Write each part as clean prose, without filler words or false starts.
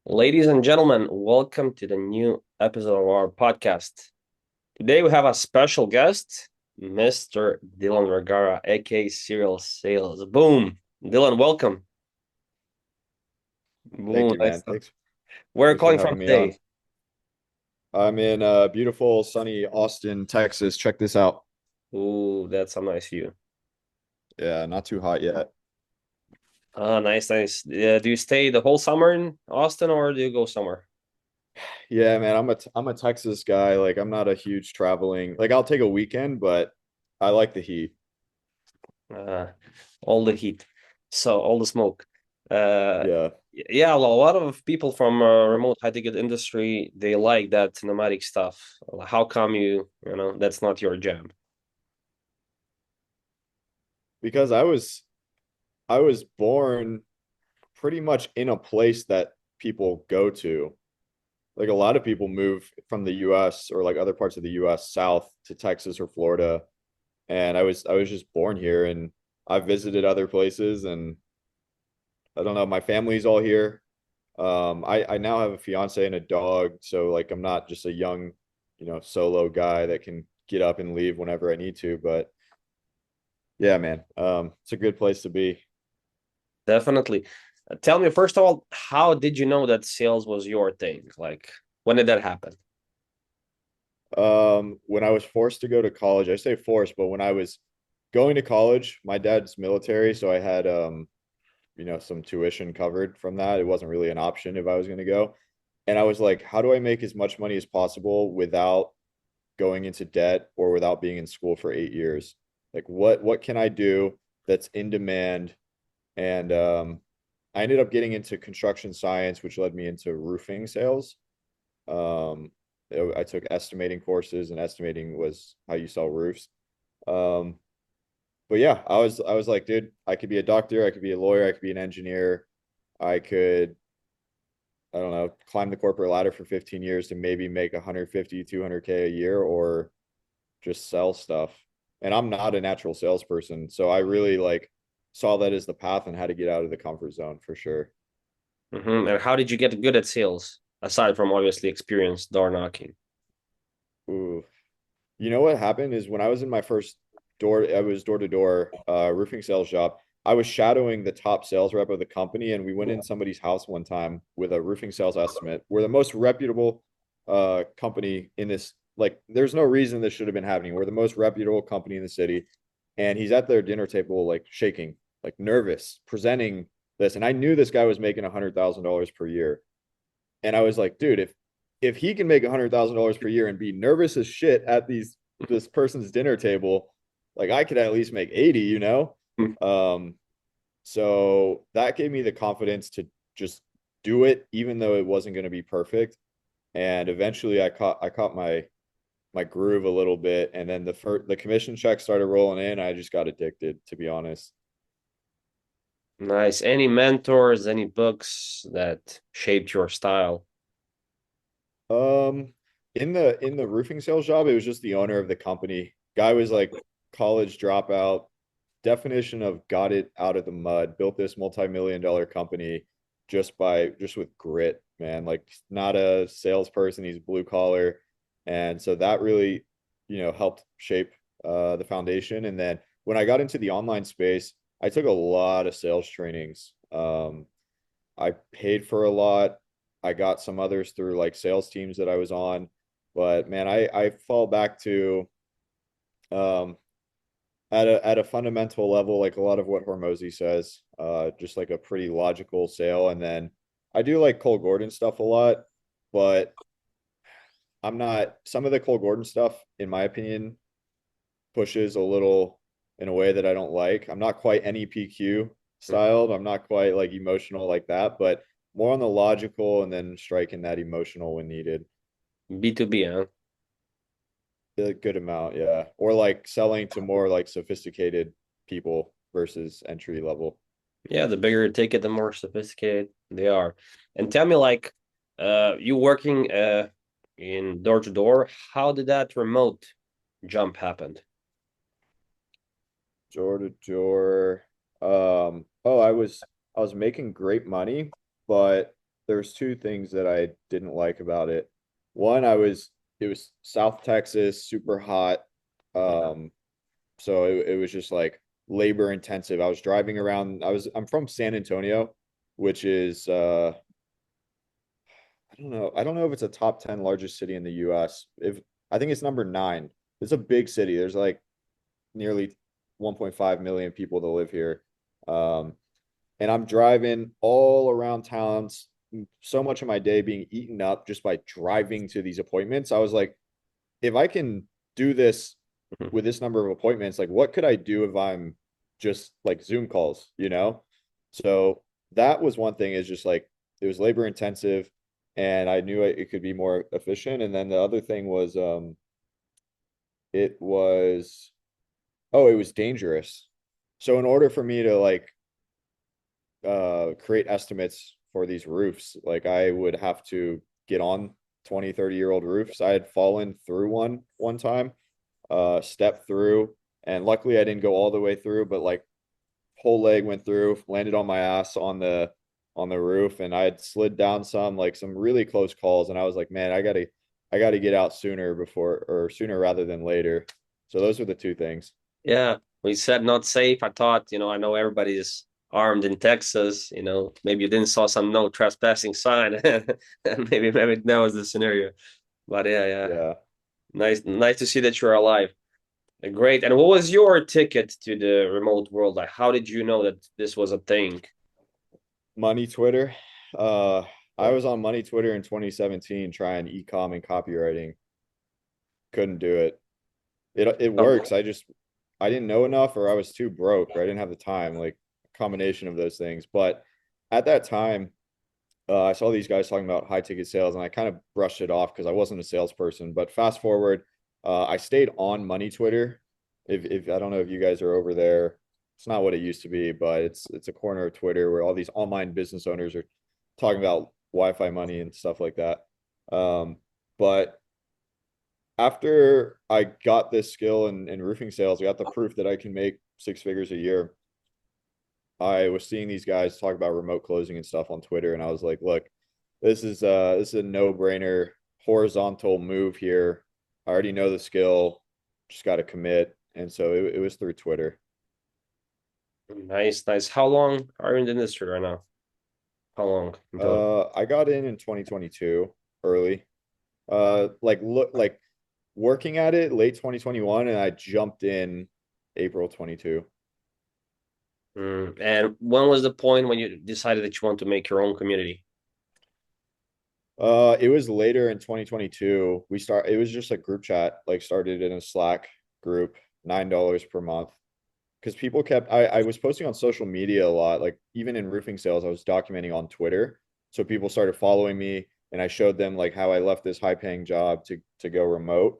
Ladies and gentlemen, welcome to the new episode of our podcast. Today we have a special guest, Mr. Dylan Vergara, aka Serial Sales. Boom. Dylan, welcome. Thank Boom. you, Nice man. stuff. Thanks. Where are you Thanks for calling from having me on. today? I'm in beautiful, sunny Austin, Texas. Check this out. Ooh, that's a nice view. Yeah, not too hot yet. Ah, nice, nice. Do you stay the whole summer in Austin or do you go somewhere? Yeah, man, I'm a Texas guy. Like I'm not a huge traveling. Like I'll take a weekend, but I like the heat. Uh, all the heat. So all the smoke. Uh, Yeah. yeah, a lot of people from remote high ticket industry, they like that nomadic stuff. How come that's not your jam? Because I was born pretty much in a place that people go to. Like a lot of people move from the US or like other parts of the US south to Texas or Florida. And I was just born here and I've visited other places and I don't know, my family's all here. I now have a fiance and a dog, so like I'm not just a young, solo guy that can get up and leave whenever I need to. But yeah, man, it's a good place to be. Definitely. Tell me, first of all, how did you know that sales was your thing? Like, when did that happen? When I was forced to go to college, I say forced, but when I was going to college, my dad's military, so I had some tuition covered from that. It wasn't really an option if I was going to go. And I was like, how do I make as much money as possible without going into debt or without being in school for 8 years? Like what can I do that's in demand? And I ended up getting into construction science, which led me into roofing sales. Um, I took estimating courses, and estimating was how you sell roofs. Um, but yeah, I was like, dude, I could be a doctor, I could be a lawyer, I could be an engineer, I could, I don't know, climb the corporate ladder for 15 years to maybe make 150, 200K a year, or just sell stuff. And I'm not a natural salesperson, so I really like saw that as the path and how to get out of the comfort zone for sure. And how did you get good at sales, aside from obviously experience door knocking? Ooh. You know what happened is when I was in my first I was door to door roofing sales job. I was shadowing the top sales rep of the company, and we went in somebody's house one time with a roofing sales estimate. We're the most reputable company in this. Like, there's no reason this should have been happening. We're the most reputable company in the city, and he's at their dinner table, like shaking, like nervous, presenting this. And I knew this guy was making $100,000 per year, and I was like, dude, if he can make $100,000 per year and be nervous as shit at this person's dinner table, like I could at least make 80, you know? Um, so that gave me the confidence to just do it, even though it wasn't going to be perfect. And eventually I caught my groove a little bit. And then the commission check started rolling in. I just got addicted, to be honest. Nice. Any mentors, any books that shaped your style? Um, in the roofing sales job, it was just the owner of the company. Guy was like college dropout, definition of got it out of the mud, built this multi-million-dollar company just with grit, man. Like not a salesperson, he's blue collar. And so that really, helped shape the foundation. And then when I got into the online space, I took a lot of sales trainings. I paid for a lot. I got some others through like sales teams that I was on. But man, I fall back to um at a fundamental level, like a lot of what Hormozy says, just like a pretty logical sale. And then I do like Cole Gordon stuff a lot, but I'm not some of the Cole Gordon stuff, in my opinion, pushes a little in a way that I don't like. I'm not quite NEPQ styled. I'm not quite like emotional like that, but more on the logical and then striking that emotional when needed. B2B, huh? A good amount, yeah. Or like selling to more like sophisticated people versus entry level. Yeah, the bigger the ticket, the more sophisticated they are. And tell me, like, you working in door to door, how did that remote jump happen? Door to door. Oh, I was making great money, but there's two things that I didn't like about it. One, it was South Texas, super hot. Yeah. So it was just like labor intensive. I was driving around. I'm from San Antonio, which is I don't know if it's a top 10 largest city in the US. If I think it's number 9. It's a big city. There's like nearly 1.5 million people that live here. Um, and I'm driving all around towns, so much of my day being eaten up just by driving to these appointments. I was like, if I can do this Mhm. with this number of appointments, like what could I do if I'm just like Zoom calls, you know? So that was one thing, is just like it was labor intensive and I knew it could be more efficient. And then the other thing was it was it was dangerous. So in order for me to like create estimates for these roofs, like I would have to get on 20, 30-year-old roofs. I had fallen through one time, stepped through, and luckily I didn't go all the way through, but like whole leg went through, landed on my ass on the roof, and I had slid down some really close calls, and I was like, man, I gotta get out sooner rather than later. So those are the two things. Yeah, we said not safe. I thought, I know everybody's armed in Texas. Maybe you didn't saw some no trespassing sign, and maybe that was the scenario. But yeah, yeah, Yeah. nice to see that you're alive. Great. And what was your ticket to the remote world? Like, how did you know that this was a thing? Money Twitter. Uh, I Yeah. was on Money Twitter in 2017 trying ecom and copywriting. Couldn't do it. It Oh, works. I didn't know enough, or I was too broke, or I didn't have the time, like a combination of those things. But at that time, I saw these guys talking about high ticket sales, and I kind of brushed it off because I wasn't a salesperson. But fast forward, I stayed on Money Twitter. If I don't know if you guys are over there, it's not what it used to be, but it's a corner of Twitter where all these online business owners are talking about Wi-Fi money and stuff like that. But after I got this skill in roofing sales, I got the proof that I can make 6 figures a year. I was seeing these guys talk about remote closing and stuff on Twitter, and I was like, look, this is a no-brainer horizontal move here. I already know the skill, just got to commit. And so it was through Twitter. nice, nice. How long are you in the industry right now? How long in total? I got in 2022 early. Like working at it late 2021, and I jumped in April 22. And when was the point when you decided that you want to make your own community? It was later in 2022. It was just a group chat, like started in a Slack group, $9 per month. Because people I was posting on social media a lot, like even in roofing sales, I was documenting on Twitter. So people started following me, and I showed them like how I left this high paying job to go remote.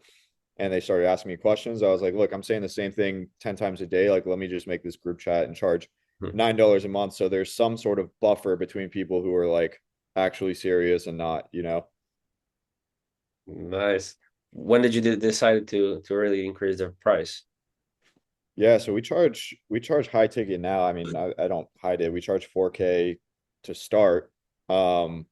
And they started asking me questions. I was like, look, I'm saying the same thing 10 times a day. Like, let me just make this group chat and charge Hmm. $9 a month. So there's some sort of buffer between people who are like actually serious and not, you know? Nice. When did you decide to really increase the price? Yeah, so we charge high ticket now. I mean, I don't hide it. We charge 4K to start. Um,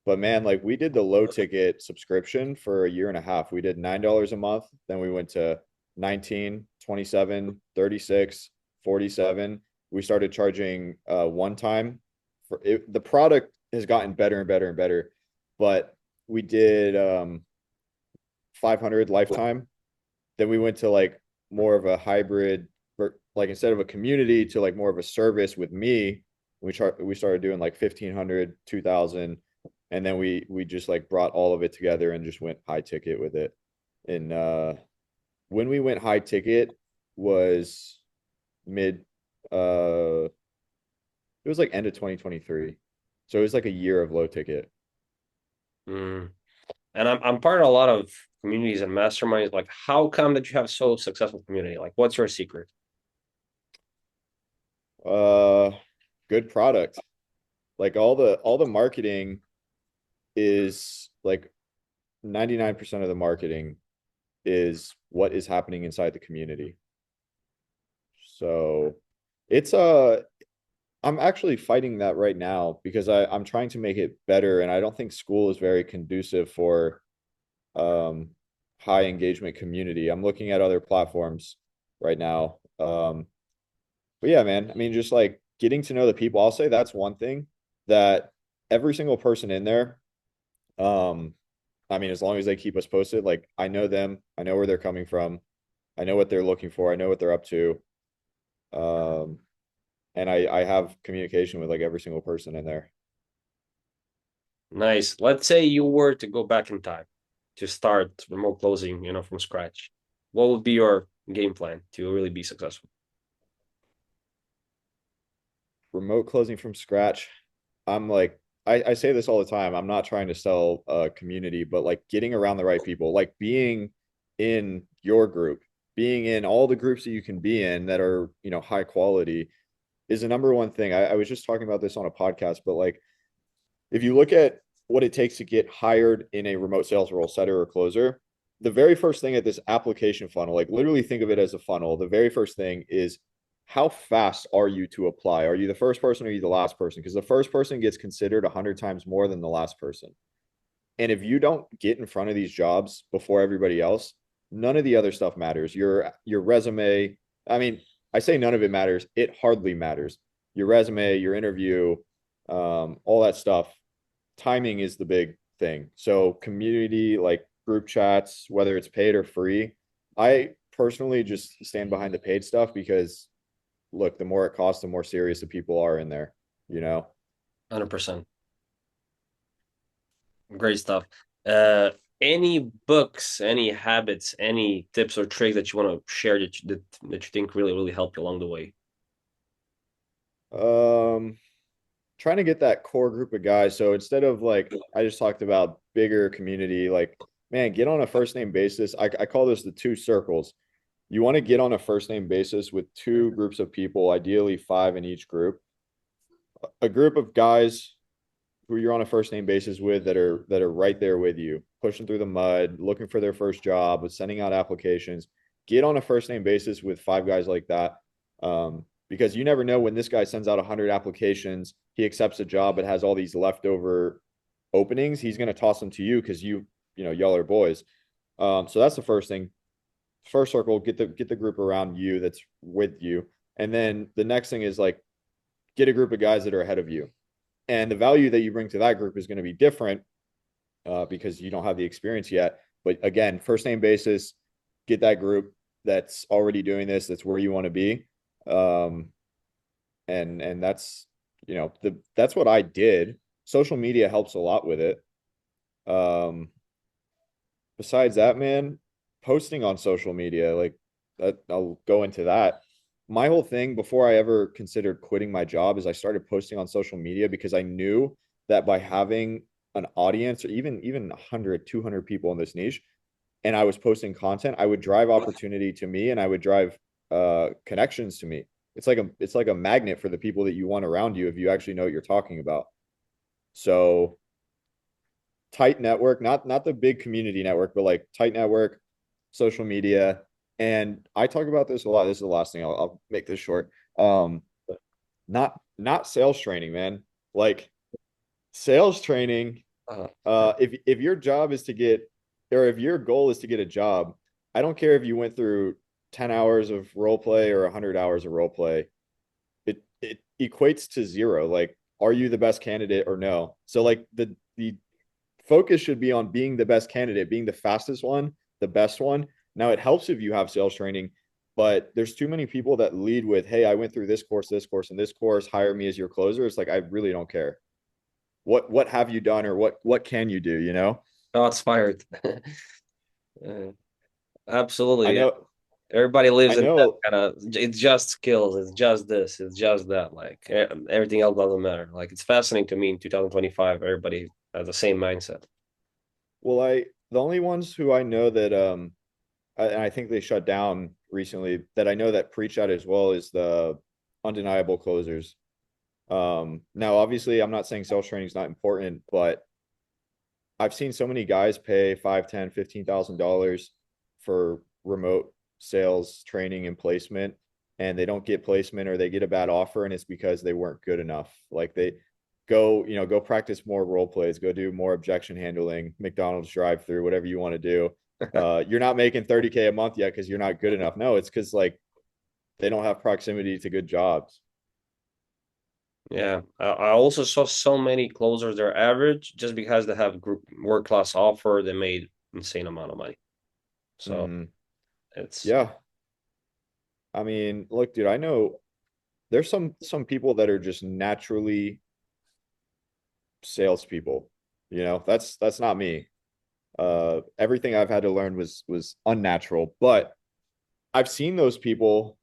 but man, like we did the low ticket subscription for a year and a half. We did $9 a month, then we went to 19, 27, 36, 47. We started charging one time for it. The product has gotten better and better and better, but we did 500 lifetime. Then we went to like more of a hybrid, like instead of a community to like more of a service with me. We started doing like 1,500, 2,000, and then we just like brought all of it together and just went high ticket with it. And when we went high ticket was mid it was like end of 2023. So it was like a year of low ticket. Mm. And I'm part of a lot of communities and masterminds. Like, how come that you have so successful community? Like, what's your secret? Uh Good product. Like all the marketing is like 99% of the marketing is what is happening inside the community. So it's I'm actually fighting that right now because I'm trying to make it better, and I don't think school is very conducive for um, high engagement community. I'm looking at other platforms right now. But yeah, man, I mean, just like getting to know the people, I'll say that's one thing that every single person in there, um, I mean, as long as they keep us posted, like I know them, I know where they're coming from, I know what they're looking for, I know what they're up to. Um, and I have communication with like every single person in there. Nice. Let's say you were to go back in time to start remote closing, from scratch. What would be your game plan to really be successful? Remote closing from scratch. I'm like, I say this all the time. I'm not trying to sell a community, but like getting around the right people, like being in your group, being in all the groups that you can be in that are, high quality is the number one thing. I was just talking about this on a podcast, but like if you look at what it takes to get hired in a remote sales role, setter or closer, the very first thing at this application funnel, like literally think of it as a funnel. The very first thing is how fast are you to apply? Are you the first person or are you the last person? Because the first person gets considered 100 times more than the last person. And if you don't get in front of these jobs before everybody else, none of the other stuff matters. Your resume, I mean, I say none of it matters. It hardly matters. Your resume, your interview, all that stuff. Timing is the big thing. So community, like group chats, whether it's paid or free, I personally just stand behind the paid stuff because look, the more it costs, the more serious the people are in there, you know? 100%. Great stuff. Uh, any books, any habits, any tips or tricks that you want to share that you think really, really helped you along the way? Um, Trying to get that core group of guys. So instead of like I just talked about bigger community, like man, get on a first name basis. I call this the two circles. You want to get on a first name basis with two groups of people, ideally five in each group. A group of guys who you're on a first name basis with that are right there with you, pushing through the mud, looking for their first job, with sending out applications. Get on a first name basis with five guys like that, because you never know when this guy sends out 100 applications, he accepts a job, but has all these leftover openings. He's going to toss them to you because y'all are boys. So that's the first thing. First circle, get the group around you that's with you, and then the next thing is like get a group of guys that are ahead of you, and the value that you bring to that group is going to be different because you don't have the experience yet. But again, first name basis, get that group that's already doing this. That's where you want to be, um, and that's that's what I did. Social media helps a lot with it. Um, Besides that, man, posting on social media, like that, I'll go into that. My whole thing before I ever considered quitting my job is I started posting on social media because I knew that by having an audience or even 100, 200 people in this niche, and I was posting content, I would drive opportunity to me and I would drive connections to me. It's like a magnet for the people that you want around you if you actually know what you're talking about. So tight network, not the big community network, but like tight network, social media. And I talk about this a lot. This is the last thing I'll make this short. Not sales training, man. Like sales training, Uh, if your job is to get or if your goal is to get a job, I don't care if you went through 10 hours of role play or 100 hours of role play. It equates to zero. Like, are you the best candidate or no? So like the focus should be on being the best candidate, being the fastest one, the best one. Now, it helps if you have sales training, but there's too many people that lead with, hey, I went through this course, and this course, hire me as your closer. It's like, I really don't care. What have you done or what can you do, you know? Shots fired. Uh, I absolutely. Yeah. know, Everybody lives I in that know. kind of, it's just skills. It's just this. It's just that. Like everything else doesn't matter. Like it's fascinating to me in 2025, everybody has the same mindset. Well, the only ones who I know that and I think they shut down recently that I know that preach that as well is the undeniable closers. Now obviously I'm not saying sales training is not important, but I've seen so many guys pay 5, 10, $15,000 for remote sales training and placement. and they don't get placement or they get a bad offer and it's because they weren't good enough. Like they go, go practice more role plays, go do more objection handling, McDonald's drive through, whatever you want to do. You're not making 30K a month yet because you're not good enough. No, it's because like they don't have proximity to good jobs. Yeah, I also saw so many closers, they're average just because they have group work class offer, they made insane amount of money. So Mm-hmm. it's Yeah. I mean, look, dude, I know there's some people that are just naturally salespeople. That's not me. Everything I've had to learn was unnatural, but I've seen those people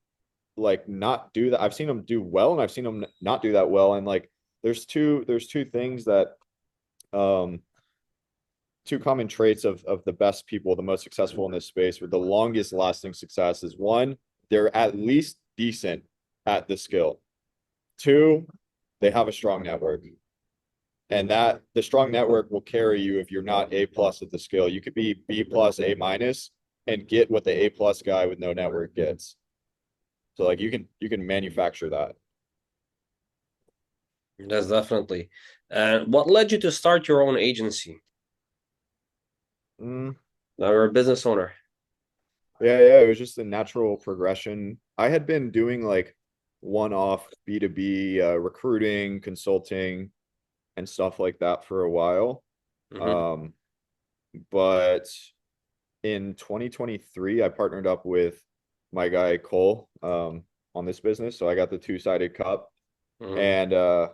like not do that. I've seen them do well, and I've seen them not do that well. And like, there's two things that um two common traits of the best people, the most successful in this space, with the longest lasting success is one, they're at least decent at the skill. Two, they have a strong network. And that the strong network will carry you if you're not A plus at the skill. You could be B plus, A minus, and get what the A plus guy with no network gets. So like you can manufacture that. that's definitely. And what led you to start your own agency? Mm, Now you're a business owner. yeah, it was just a natural progression. I had been doing like one-off B2B recruiting, consulting, and stuff like that for a while. Hmm. Um, but in 2023, I partnered up with my guy Cole on this business. So I got the two-sided cup, Hmm. and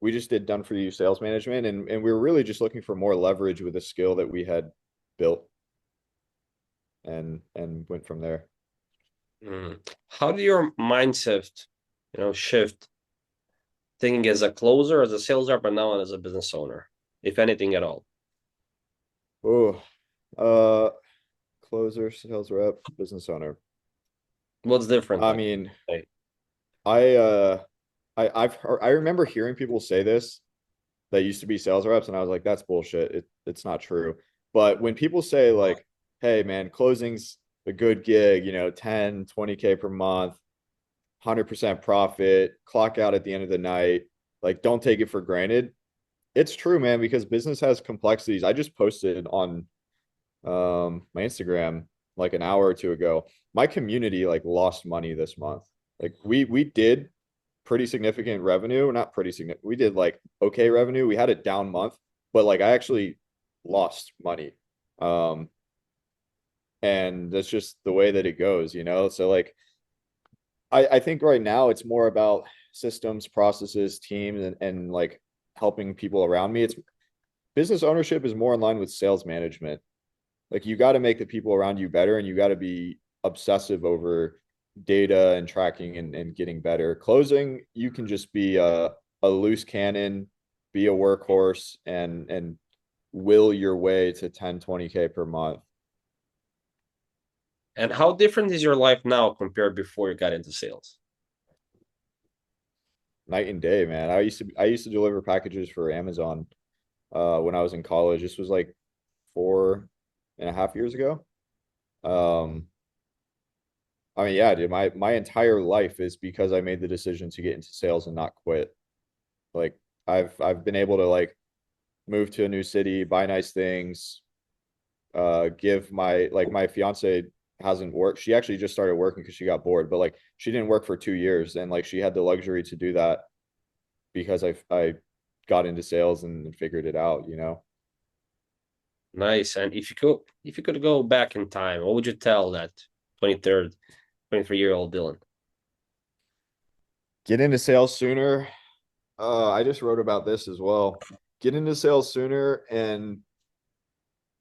we just did done for you sales management, and we were really just looking for more leverage with a skill that we had built, and went from there. How do your mindset, shift thinking as a closer, as a sales rep, and now as a business owner, if anything at all? Oh, uh, closer, sales rep, business owner. What's different? I Like, mean, hey, I I remember hearing people say this that used to be sales reps, and I was like, that's bullshit. It's not true. But when people say like, hey man, closing's a good gig, 10, 20K per month, 100% profit, clock out at the end of the night, like don't take it for granted. It's true, man, because business has complexities. I just posted on my Instagram like an hour or two ago. My community like lost money this month. Like we did pretty significant revenue, not pretty significant. We did like okay revenue. We had a down month, but like I actually lost money. Um and that's just the way that it goes. So like I think right now it's more about systems, processes, teams, and like helping people around me. It's business ownership is more in line with sales management. Like you got to make the people around you better, and you got to be obsessive over data and tracking and getting better. Closing, you can just be a loose cannon, be a workhorse, and will your way to 10, 20K per month. and how different is your life now compared before you got into sales? Night and day, man. I used to deliver packages for Amazon when I was in college. This was like 4.5 years ago. Um, I mean, yeah, dude, my entire life is because I made the decision to get into sales and not quit. Like I've been able to like move to a new city, buy nice things, give my fiance hasn't worked. She actually just started working because she got bored, but like she didn't work for 2 years, and like she had the luxury to do that because I got into sales and figured it out. Nice. And if you could go back in time, what would you tell that 23rd, 23-year-old Dylan? Get into sales sooner. I just wrote about this as well. Get into sales sooner and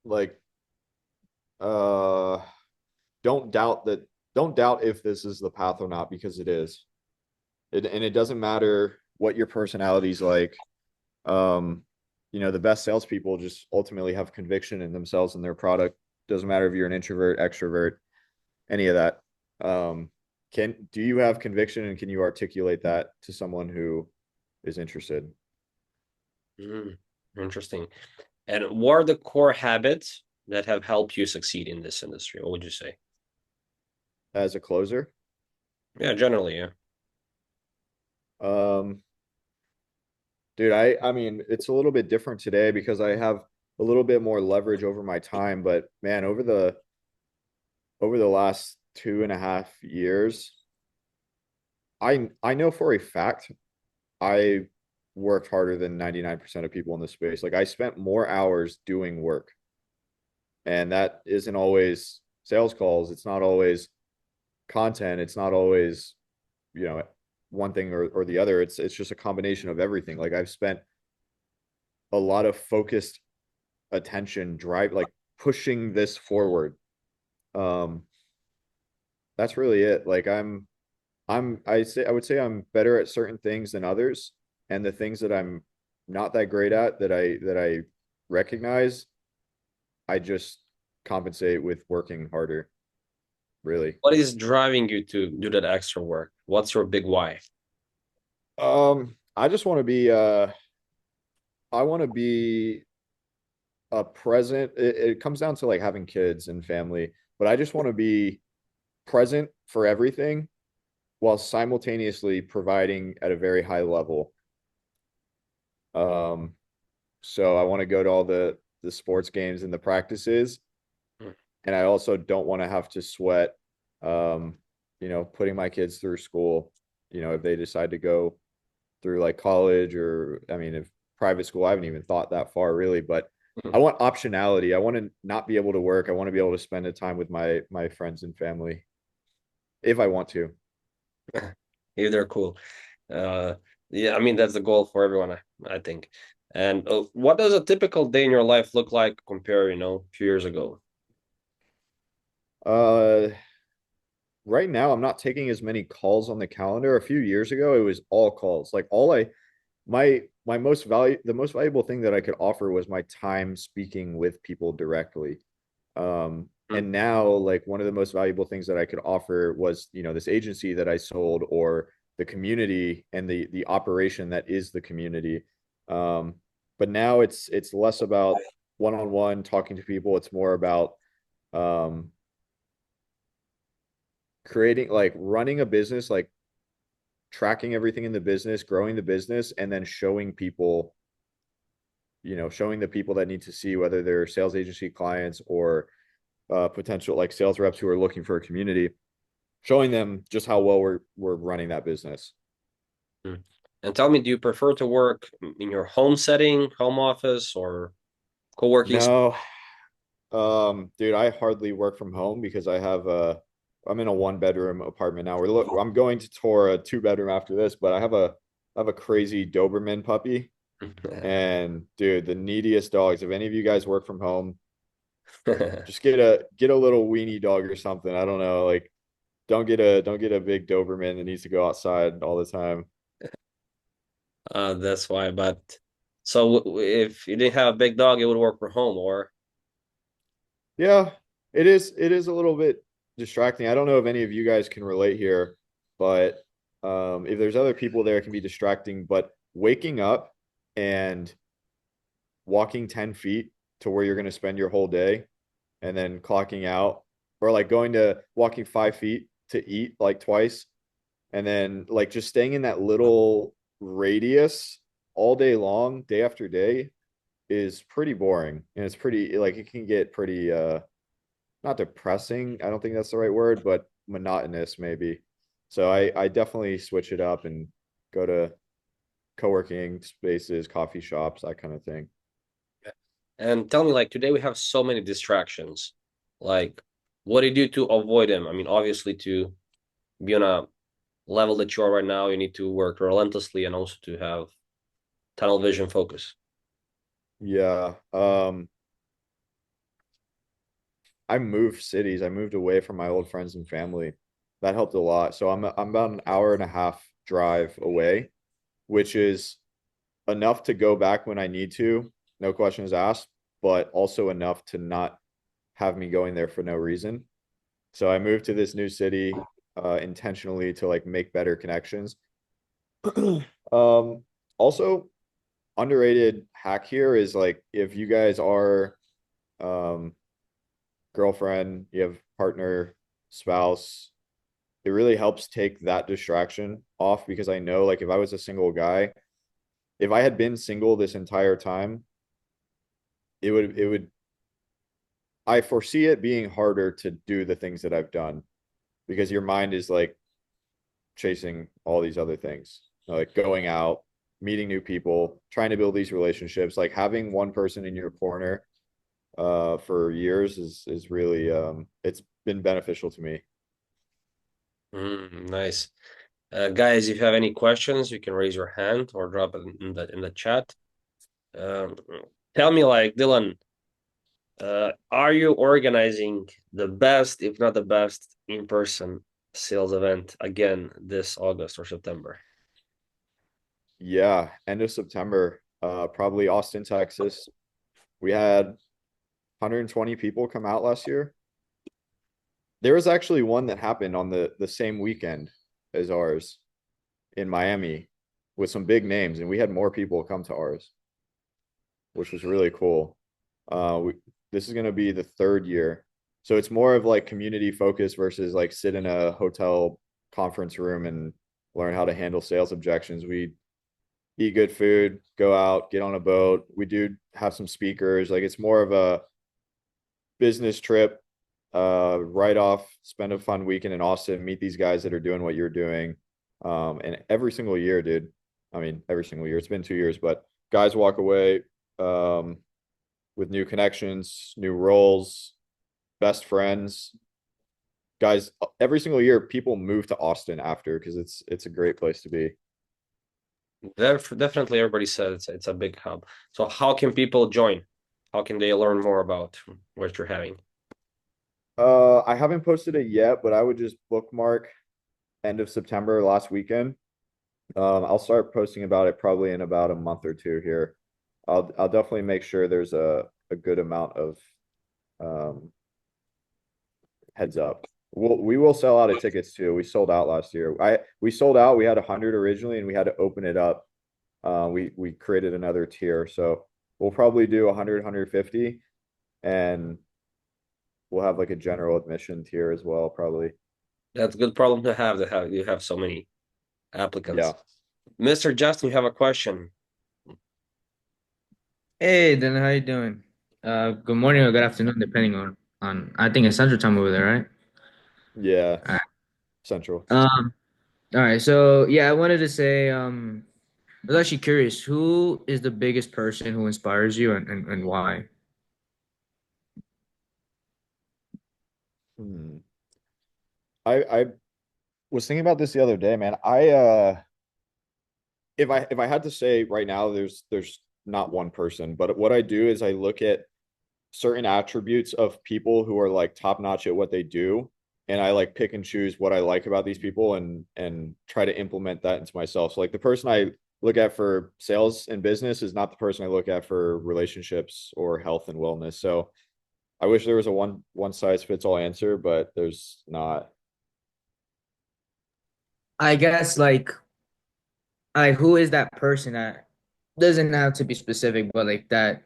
like uh don't doubt that don't doubt if this is the path or not, because it is. And it doesn't matter what your personality's like. Um, the best salespeople just ultimately have conviction in themselves and their product. Doesn't matter if you're an introvert, extrovert, any of that. Do you have conviction, and can you articulate that to someone who is interested? Mm, interesting. And what are the core habits that have helped you succeed in this industry? What would you say? As a closer? Yeah, generally, yeah. Um, dude, I mean, it's a little bit different today because I have a little bit more leverage over my time, but man, over the last 2.5 years, I know for a fact I worked harder than 99% of people in this space. Like I spent more hours doing work, and that isn't always sales calls. It's not always content. It's not always, you know, one thing or the other. It's just a combination of everything. Like I've spent a lot of focused attention drive, like pushing this forward. Um, that's really it. Like I would say I'm better at certain things than others, and the things that I'm not that great at that I recognize, I just compensate with working harder, really. What is driving you to do that extra work? What's your big why? I just want to be I want to be a present. It comes down to like having kids and family, but I just want to be present for everything while simultaneously providing at a very high level. Um, so I want to go to all the sports games and the practices, and I also don't want to have to sweat, um, putting my kids through school. If they decide to go through like college or, I mean, if private school, I haven't even thought that far really, but I want optionality. I want to not be able to work. I want to be able to spend the time with my friends and family if I want to. If they're cool. Uh, yeah, I mean that's the goal for everyone, I think. And what does a typical day in your life look like compare, a few years ago? Uh, right now I'm not taking as many calls on the calendar. A few years ago, it was all calls. Like all I my most value the most valuable thing that I could offer was my time speaking with people directly. Hmm. And now like one of the most valuable things that I could offer was, this agency that I sold, or the community and the operation that is the community. Um, but now it's less about one-on-one talking to people. It's more about um creating, like running a business, like tracking everything in the business, growing the business, and then showing the people that need to see, whether they're sales agency clients or potential like sales reps who are looking for a community, showing them just how well we're running that business. Hmm. And tell me, do you prefer to work in your home setting, home office, or co-working? No, dude, I hardly work from home because I'm in a one-bedroom apartment now. I'm going to tour a two-bedroom after this, but I have a crazy Doberman puppy. And dude, the neediest dogs. If any of you guys work from home, just get a little weenie dog or something. I don't know, like don't get a big Doberman that needs to go outside all the time. That's why. But so if you didn't have a big dog, it would work from home, or Yeah, it is a little bit distracting. I don't know if any of you guys can relate here, but if there's other people there, it can be distracting. But waking up and walking 10 feet to where you're going to spend your whole day, and then clocking out, or like going to walking 5 feet to eat like twice, and then like just staying in that little radius all day long, day after day, is pretty boring. And it's pretty, like, it can get pretty not depressing, I don't think that's the right word, but monotonous maybe. So I definitely switch it up and go to co-working spaces, coffee shops, that kind of thing. and tell me, like today we have so many distractions. Like, what do you do to avoid them? I mean, obviously, to be on a level that you are right now, you need to work relentlessly and also to have tunnel vision focus. Yeah. I moved cities. I moved away from my old friends and family. That helped a lot. So I'm about an hour and a half drive away, which is enough to go back when I need to, no questions asked, but also enough to not have me going there for no reason. So I moved to this new city intentionally to like make better connections. Um, Also, underrated hack here is like if you guys are um girlfriend, you have partner, spouse, it really helps take that distraction off because I know like if I was a single guy, if I had been single this entire time, it would I foresee it being harder to do the things that I've done because your mind is like chasing all these other things, like going out, meeting new people, trying to build these relationships. Like having one person in your corner for years is really it's been beneficial to me. Nice. Guys, if you have any questions, you can raise your hand or drop it in the chat. Um, Tell me, like Dylan, are you organizing the best, if not the best, in-person sales event again this August or September? Yeah, end of September, probably Austin, Texas. We had 120 people come out last year. There was actually one that happened on the same weekend as ours in Miami with some big names, and we had more people come to ours, which was really cool. This is going to be the third year, so it's more of like community focus versus like sit in a hotel conference room and learn how to handle sales objections. We eat good food, go out, get on a boat. We do have some speakers. Like it's more of a business trip, write off, spend a fun weekend in Austin, meet these guys that are doing what you're doing. And every single year, dude, I mean, every single year, it's been 2 years, but guys walk away um, with new connections, new roles, best friends. Guys, every single year, people move to Austin after because it's a great place to be. Definitely, everybody said it's a big hub. So how can people join? How can they learn more about what you're having? I haven't posted it yet, but I would just bookmark end of September last weekend. I'll start posting about it probably in about a month or two here. I'll definitely make sure there's a good amount of um, heads up. We will sell out of tickets too. We sold out last year. We sold out. We had 100 originally, and we had to open it up. We created another tier, so we'll probably do 100, 150, and we'll have like a general admission tier as well, probably. That's a good problem to have you have so many Yeah. applicants. Mr. Justin, you have a question. Hey, then how you doing? Good morning or good afternoon, depending on I think it's Central Time over there, right? Yeah. All right. Central. All right. So yeah, I wanted to say, I was actually curious, who is the biggest person who inspires you and why? Hmm. I was thinking about this the other day, man. If I had to say right now, there's not one person, but what I do is I look at certain attributes of people who are like top notch at what they do, and I like pick and choose what I like about these people and try to implement that into myself. So like the person I look at for sales and business is not the person I look at for relationships or health and wellness. So I wish there was a one size fits all answer, but there's not. I guess like who is that person that doesn't have to be specific, but like that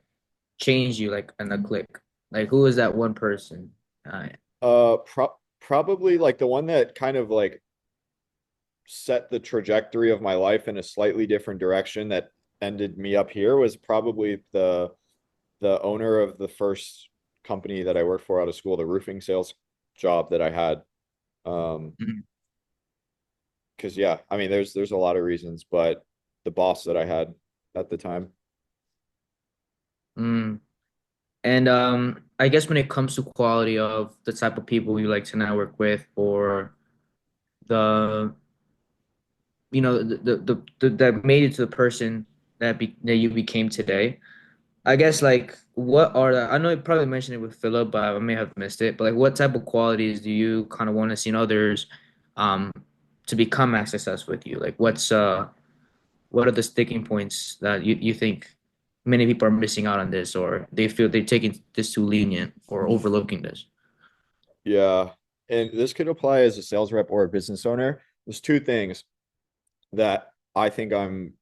changed you like in a click? Like who is that one person? Probably like the one that kind of like set the trajectory of my life in a slightly different direction that ended me up here was probably the owner of the first company that I worked for out of school, the roofing sales job that I had. Mhm. Because yeah, I mean, there's a lot of reasons, but the boss that I had at the time. Mm. And I guess when it comes to quality of the type of people you like to network with, or the that made you to the person that you became today. I guess like what are the I know you probably mentioned it with Philip, but I may have missed it. But like what type of qualities do you kind of want to see in others um to become as successful with you? Like what are the sticking points that you think many people are missing out on this, or they feel they're taking this too lenient or overlooking this? Yeah. And this could apply as a sales rep or a business owner. There's two things that I think I'm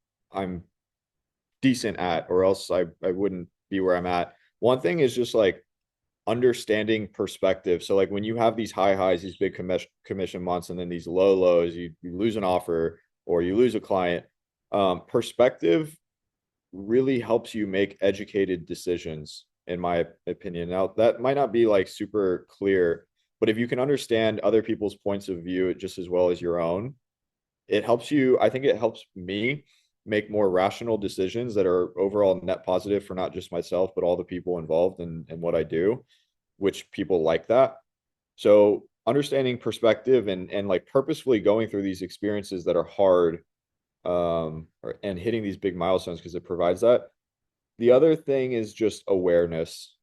decent at, or else I wouldn't be where I'm at. One thing is just like understanding perspective. So like when you have these high highs, these big commission months, and then these low lows, you lose an offer or you lose a client. Perspective really helps you make educated decisions, in my opinion. Now, that might not be like super clear, but if you can understand other people's points of view just as well as your own, it helps you. I think it helps me make more rational decisions that are overall net positive for not just myself, but all the people involved in what I do, which people like that. So understanding perspective and like purposefully going through these experiences that are hard, and hitting these big milestones because it provides that. The other thing is just awareness.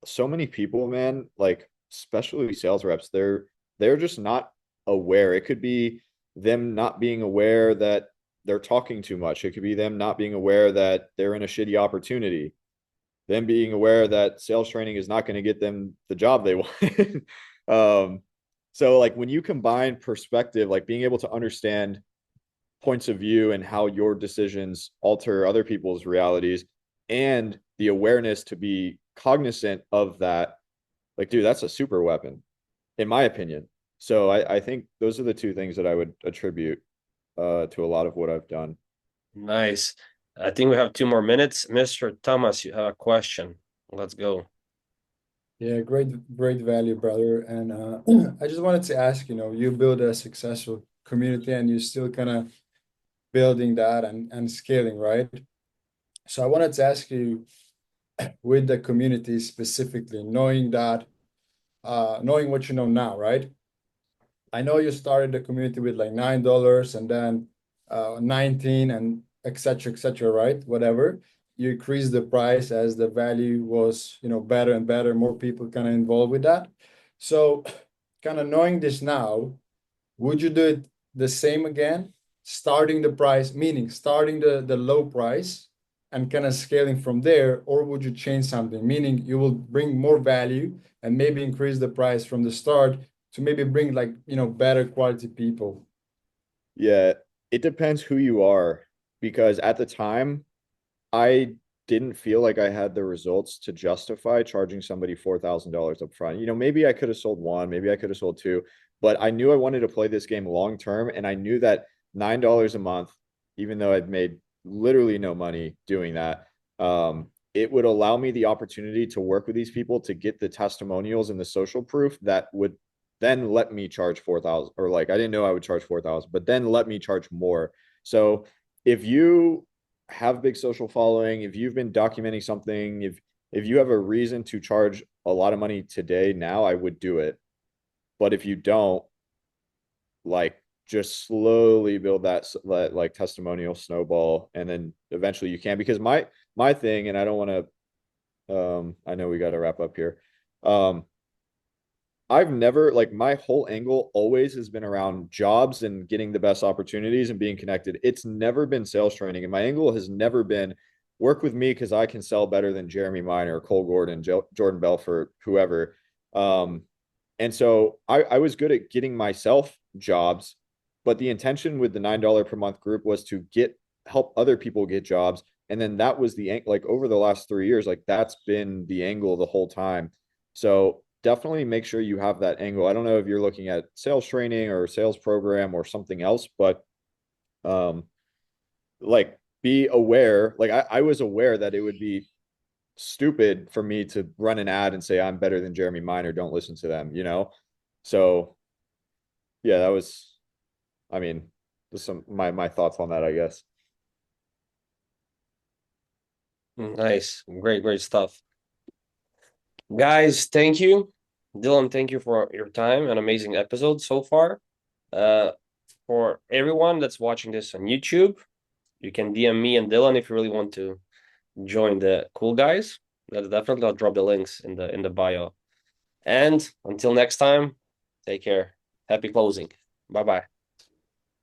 So many people, man, like especially sales reps, they're just not aware. It could be them not being aware that they're talking too much. It could be them not being aware that they're in a shitty opportunity. Them being aware that sales training is not going to get them the job they want. So like when you combine perspective, like being able to understand points of view and how your decisions alter other people's realities, and the awareness to be cognizant of that, like, dude, that's a super weapon, in my opinion. So I think those are the two things that I would attribute to a lot of what I've done. Nice. I think we have 2 more minutes. Mr. Thomas, you have a question. Let's go. Yeah, great value, brother. And I just wanted to ask, you build a successful community and you're still kind of building that and scaling, right? So I wanted to ask you, with the community specifically, knowing what you know now, right? I know you started the community with like $9 and then 19 and et cetera, right? Whatever. You increase the price as the value was, better and better, more people kind of involved with that. So kind of knowing this now, would you do it the same again? Starting the price, meaning starting the low price and kind of scaling from there, or would you change something? Meaning you will bring more value and maybe increase the price from the start to maybe bring like, better quality people. Yeah, it depends who you are, because at the time I didn't feel like I had the results to justify charging somebody $4,000 up front. Maybe I could have sold one, maybe I could have sold two, but I knew I wanted to play this game long term, and I knew that $9 a month, even though I'd made literally no money doing that, it would allow me the opportunity to work with these people to get the testimonials and the social proof that would then let me charge 4,000, or like I didn't know I would charge 4,000, but then let me charge more. So if you have big social following, if you've been documenting something, if you have a reason to charge a lot of money today, now I would do it. But if you don't, like, just slowly build that like testimonial snowball, and then eventually you can. Because my thing, and I don't want to, I know we got to wrap up here. I've never, like, my whole angle always has been around jobs and getting the best opportunities and being connected. It's never been sales training. And my angle has never been work with me because I can sell better than Jeremy Miner, Cole Gordon, Jordan Belfort, whoever. And so I was good at getting myself jobs, but the intention with the $9 per month group was to help other people get jobs. And then that was like over the last 3 years, like that's been the angle the whole time. So definitely make sure you have that angle. I don't know if you're looking at sales training or sales program or something else, but like be aware. Like I was aware that it would be stupid for me to run an ad and say I'm better than Jeremy Miner, don't listen to them. So yeah, that was, I mean, just some my thoughts on that, I guess. Nice. Great stuff. Guys, thank you. Dylan, thank you for your time. An amazing episode so far. For everyone that's watching this on YouTube, you can DM me and Dylan if you really want to join the cool guys. That's definitely, I'll drop the links in the bio. And until next time, take care. Happy closing. Bye-bye.